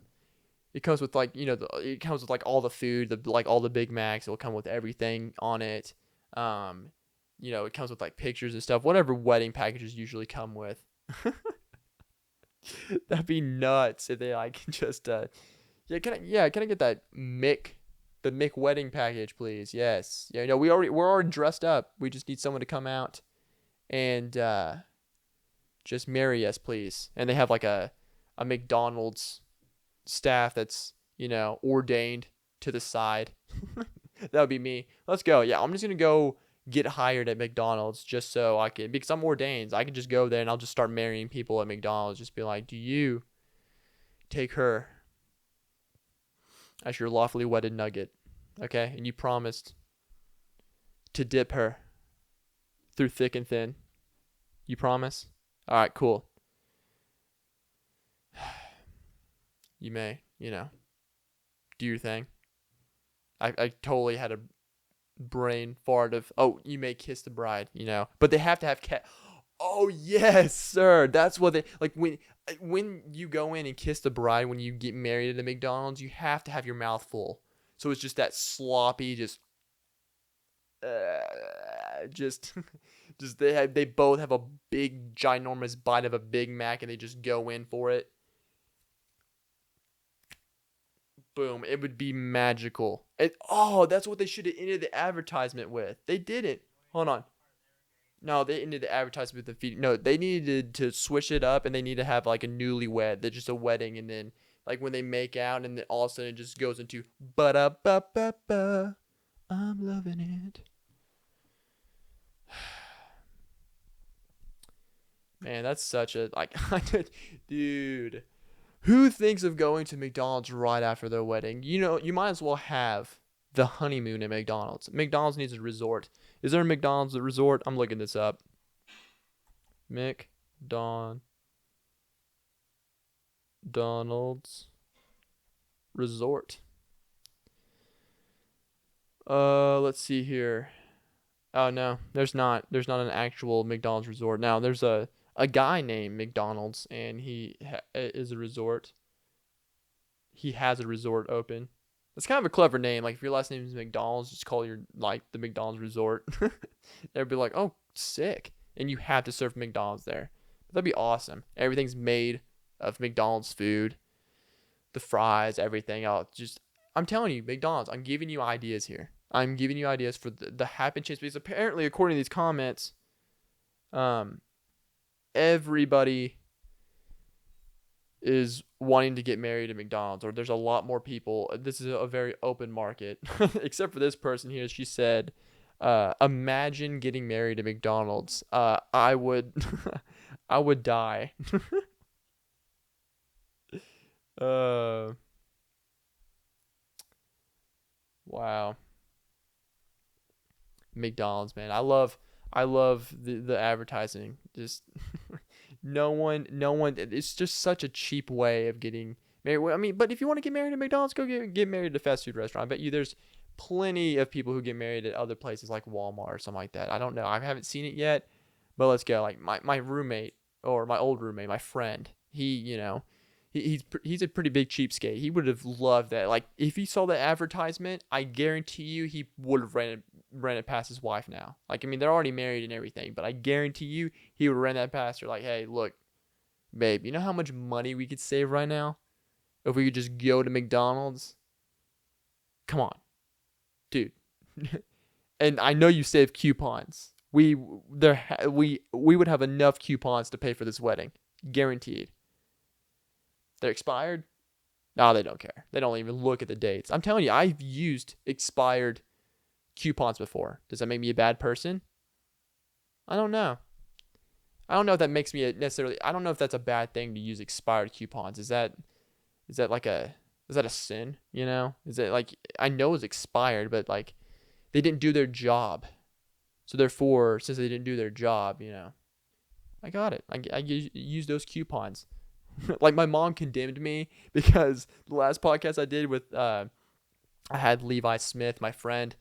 it comes with like it comes with like all the food, like all the Big Macs. It'll come with everything on it. It comes with like pictures and stuff. Whatever wedding packages usually come with. That'd be nuts if they like just can I get that the Mick wedding package, please? Yes. Yeah, we're already dressed up. We just need someone to come out and just marry us, please. And they have like a McDonald's staff that's, ordained to the side. That would be me. Let's go. Yeah, I'm just going to go get hired at McDonald's just so I can, because I'm ordained. I can just go there and I'll just start marrying people at McDonald's. Just be like, do you take her as your lawfully wedded nugget? Okay? And you promised to dip her through thick and thin. You promise? All right, cool. You may, do your thing. I totally had a brain fart of, you may kiss the bride, but they have to have cat. Oh yes, sir. That's what they like when you go in and kiss the bride when you get married at the McDonald's. You have to have your mouth full, so it's just that sloppy, just they both have a big ginormous bite of a Big Mac and they just go in for it. Boom. It would be magical. That's what they should have ended the advertisement with. They didn't. Hold on. No, they ended the advertisement with the feed. No, they needed to switch it up and they need to have like a newlywed. They're just a wedding and then like when they make out and then all of a sudden it just goes into ba-da-ba-ba-ba. I'm loving it. Man, that's such a dude. Who thinks of going to McDonald's right after their wedding? You might as well have the honeymoon at McDonald's. McDonald's needs a resort. Is there a McDonald's resort? I'm looking this up. McDonald's resort. Let's see here. Oh no, there's not an actual McDonald's resort. Now there's a guy named McDonald's, and he is a resort. He has a resort open. That's kind of a clever name. Like if your last name is McDonald's, just call your the McDonald's resort. They'd be like, oh, sick, and you have to serve McDonald's there. That'd be awesome. Everything's made of McDonald's food, the fries, everything. I'm telling you, McDonald's. I'm giving you ideas here. I'm giving you ideas for the happen chance, because apparently, according to these comments, everybody is wanting to get married at McDonald's, or there's a lot more people. This is a very open market, except for this person here. She said, imagine getting married at McDonald's. I would, I would die. Wow. McDonald's, man. I love the advertising. Just no one, it's just such a cheap way of getting married. I mean, but if you want to get married at McDonald's, go get married at a fast food restaurant. I bet you there's plenty of people who get married at other places like Walmart or something like that. I don't know. I haven't seen it yet, but let's go. Like my roommate, or my old roommate, my friend, he's a pretty big cheapskate. He would have loved that. Like if he saw the advertisement, I guarantee you he would have ran it past his wife now. Like, I mean, they're already married and everything, but I guarantee you he would run that past her. Like, hey, look, babe, you know how much money we could save right now if we could just go to McDonald's? Come on, dude. And I know you save coupons. We would have enough coupons to pay for this wedding, guaranteed. They're expired? No, they don't care. They don't even look at the dates. I'm telling you, I've used expired coupons before. Does that make me a bad person? I don't know. I don't know if that makes me I don't know if that's a bad thing to use expired coupons. Is that a sin, Is it like, I know it's expired, but like they didn't do their job. So therefore, since they didn't do their job, I got it. I used those coupons. Like my mom condemned me because the last podcast I did with I had Levi Smith, my friend.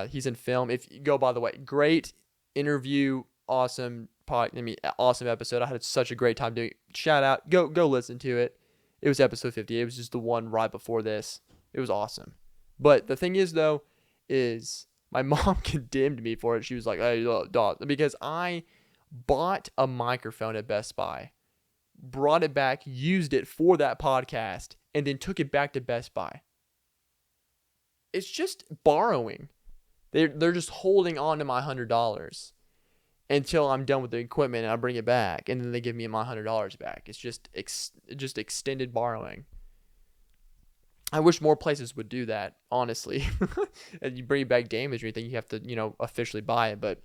He's in film. If you go, by the way, great interview, awesome awesome episode. I had such a great time doing it. Shout out, go listen to it. It was episode 50. It was just the one right before this. It was awesome. But the thing is, though, is my mom condemned me for it. She was like, "Hey, dog," because I bought a microphone at Best Buy, brought it back, used it for that podcast, and then took it back to Best Buy. It's just borrowing. They're just holding on to my $100 until I'm done with the equipment and I bring it back, and then they give me my $100 back. It's just extended borrowing. I wish more places would do that, honestly. And you bring back damage or anything, you have to, officially buy it, but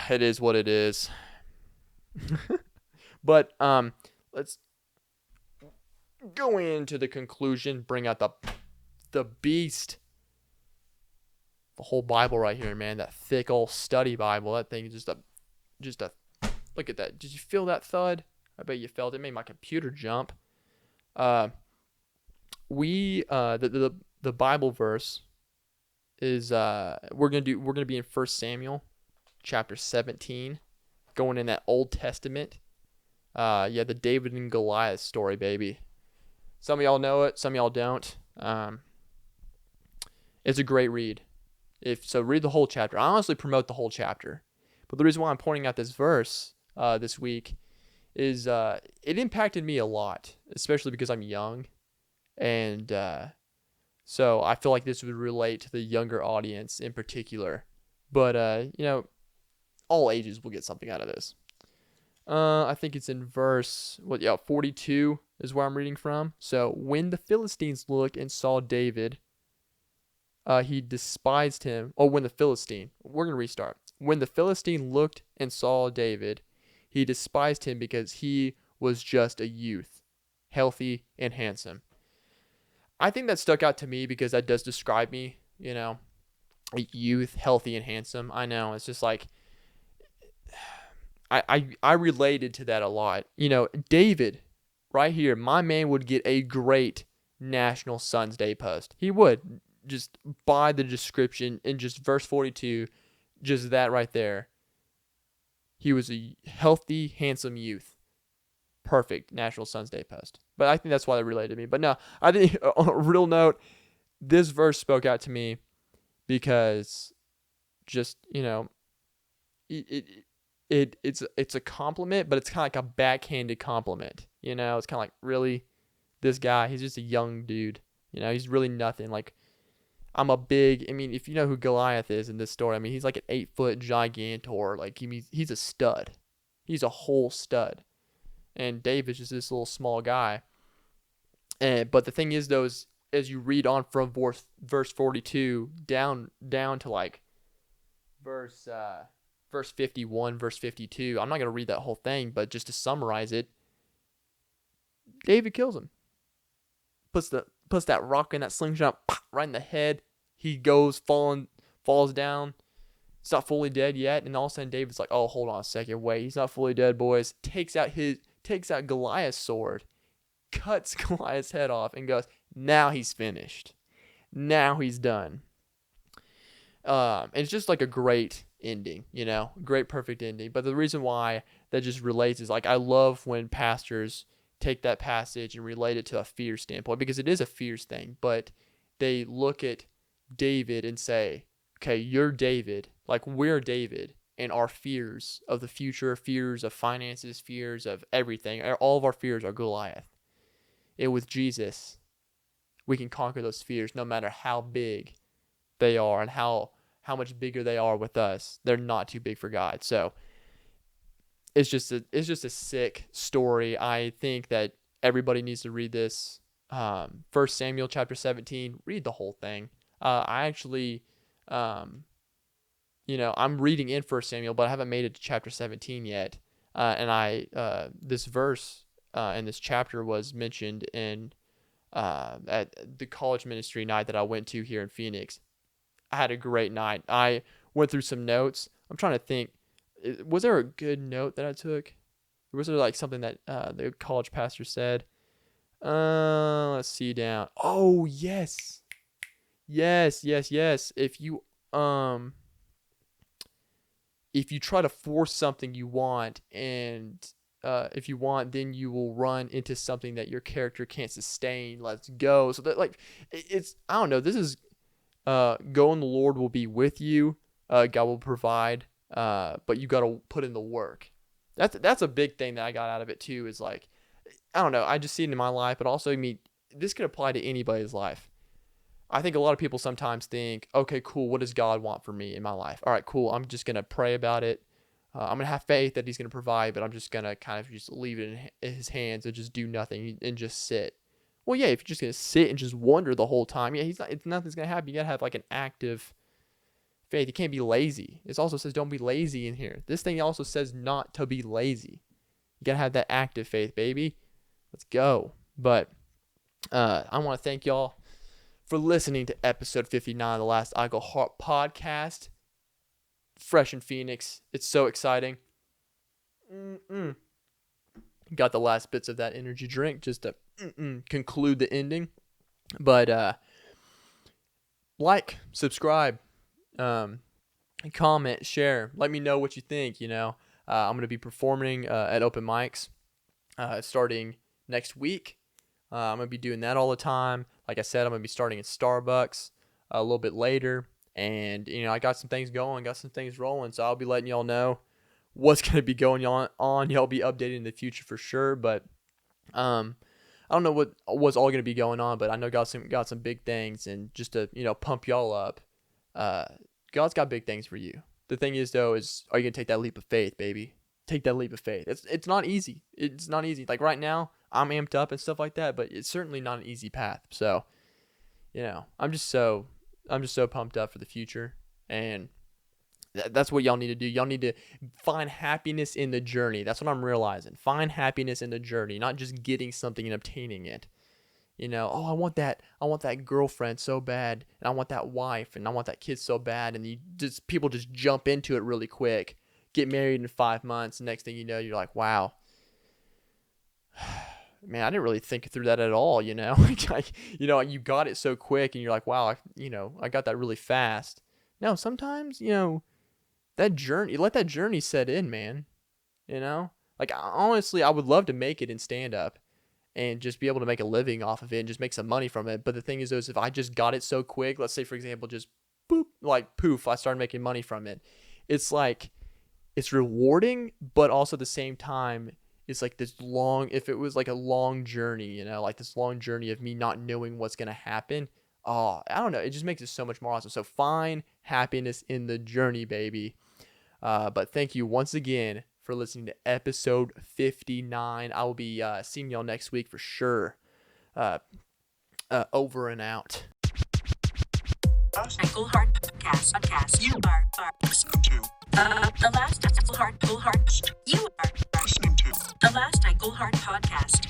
it is what it is. But let's go into the conclusion, bring out the beast. The whole Bible right here, man. That thick old study Bible. That thing is just a look at that. Did you feel that thud? I bet you felt it. It made my computer jump. The Bible verse is we're gonna be in 1 Samuel chapter 17, going in that Old Testament. The David and Goliath story, baby. Some of y'all know it, some of y'all don't. It's a great read. Read the whole chapter. I honestly promote the whole chapter. But the reason why I'm pointing out this verse this week is it impacted me a lot, especially because I'm young. And so I feel like this would relate to the younger audience in particular. But, all ages will get something out of this. I think it's in verse 42 is where I'm reading from. So when the Philistines looked and saw David, he despised him. We're going to restart. When the Philistine looked and saw David, he despised him because he was just a youth, healthy and handsome. I think that stuck out to me because that does describe me, a youth, healthy and handsome. I know, it's just like, I related to that a lot. David, right here, my man would get a great National Sons Day post. He would. Just by the description in just verse 42, just that right there. He was a healthy, handsome youth. Perfect National Sons Day post. But I think that's why they related to me. But no, I think on a real note, this verse spoke out to me because just, it's a compliment, but it's kind of like a backhanded compliment. It's kind of like, really, this guy, he's just a young dude. He's really nothing. Like, if you know who Goliath is in this story, he's like an 8-foot gigantor. Like, he's a stud. He's a whole stud. And David's just this little small guy. But the thing is, though, is as you read on from verse 42 down to like verse 51, verse 52, I'm not going to read that whole thing, but just to summarize it, David kills him. Puts that rock in that slingshot right in the head. He goes falls down. He's not fully dead yet, and all of a sudden David's like, "Oh, hold on a second, wait, he's not fully dead, boys." Takes out Goliath's sword, cuts Goliath's head off, and goes, "Now he's finished. Now he's done." And it's just like a great ending, great perfect ending. But the reason why that just relates is like I love when pastors take that passage and relate it to a fear standpoint, because it is a fears thing, but they look at David and say, okay, you're David, like we're David, and our fears of the future, fears of finances, fears of everything, all of our fears are Goliath. And with Jesus, we can conquer those fears no matter how big they are and how much bigger they are with us. They're not too big for God. So it's just a sick story. I think that everybody needs to read this. 1 Samuel chapter 17, read the whole thing. I actually, I'm reading in 1 Samuel, but I haven't made it to chapter 17 yet. And this verse in this chapter was mentioned in at the college ministry night that I went to here in Phoenix. I had a great night. I went through some notes. I'm trying to think. Was there a good note that I took? Or was there like something that the college pastor said? Let's see down. Oh, yes. Yes. If you try to force something you want, and if you want, then you will run into something that your character can't sustain. Let's go. So that, like, it's, I don't know. This is go and the Lord will be with you. God will provide. But you got to put in the work. That's a big thing that I got out of it too. Is like, I don't know. I just see it in my life, but also, I mean, this could apply to anybody's life. I think a lot of people sometimes think, okay, cool, what does God want for me in my life? All right, cool, I'm just going to pray about it. I'm going to have faith that he's going to provide, but I'm just going to kind of just leave it in his hands and just do nothing and just sit. Well, yeah, if you're just going to sit and just wonder the whole time, yeah, nothing's going to happen. You got to have like an active faith. You can't be lazy. It also says don't be lazy in here. This thing also says not to be lazy. You got to have that active faith, baby. Let's go. But I want to thank y'all for listening to episode 59 of the Last Idle Heart podcast. Fresh in Phoenix. It's so exciting. Got the last bits of that energy drink just to conclude the ending. But like, subscribe, comment, share. Let me know what you think. I'm going to be performing at open mics starting next week. I'm going to be doing that all the time. Like I said, I'm going to be starting at Starbucks a little bit later. And, I got some things going, got some things rolling. So I'll be letting y'all know what's going to be going on. Y'all be updated in the future for sure. But I don't know what's all going to be going on. But I know got some big things. And just to, pump y'all up, God's got big things for you. The thing is, though, are you going to take that leap of faith, baby? Take that leap of faith. It's not easy. It's not easy. Like right now, I'm amped up and stuff like that, but it's certainly not an easy path. So, I'm just so pumped up for the future, and that's what y'all need to do. Y'all need to find happiness in the journey. That's what I'm realizing. Find happiness in the journey, not just getting something and obtaining it. I want that girlfriend so bad, and I want that wife, and I want that kid so bad, and people just jump into it really quick. Get married in 5 months. Next thing you know, you're like, wow, man, I didn't really think through that at all. You got it so quick, and you're like, wow, I got that really fast. No, sometimes, that journey, let that journey set in, man. Like honestly, I would love to make it in stand up and just be able to make a living off of it and just make some money from it. But the thing is, if I just got it so quick, let's say for example, just boop, like poof, I started making money from it. It's like, it's rewarding, but also at the same time, it's like this long, if it was like a long journey, like this long journey of me not knowing what's going to happen. Oh, I don't know. It just makes it so much more awesome. So find happiness in the journey, baby. But thank you once again for listening to episode 59. I will be seeing y'all next week for sure. Over and out. Idle Heart podcast. You are listening to the Last Idle Heart. You are listening to the Last Idle Heart podcast.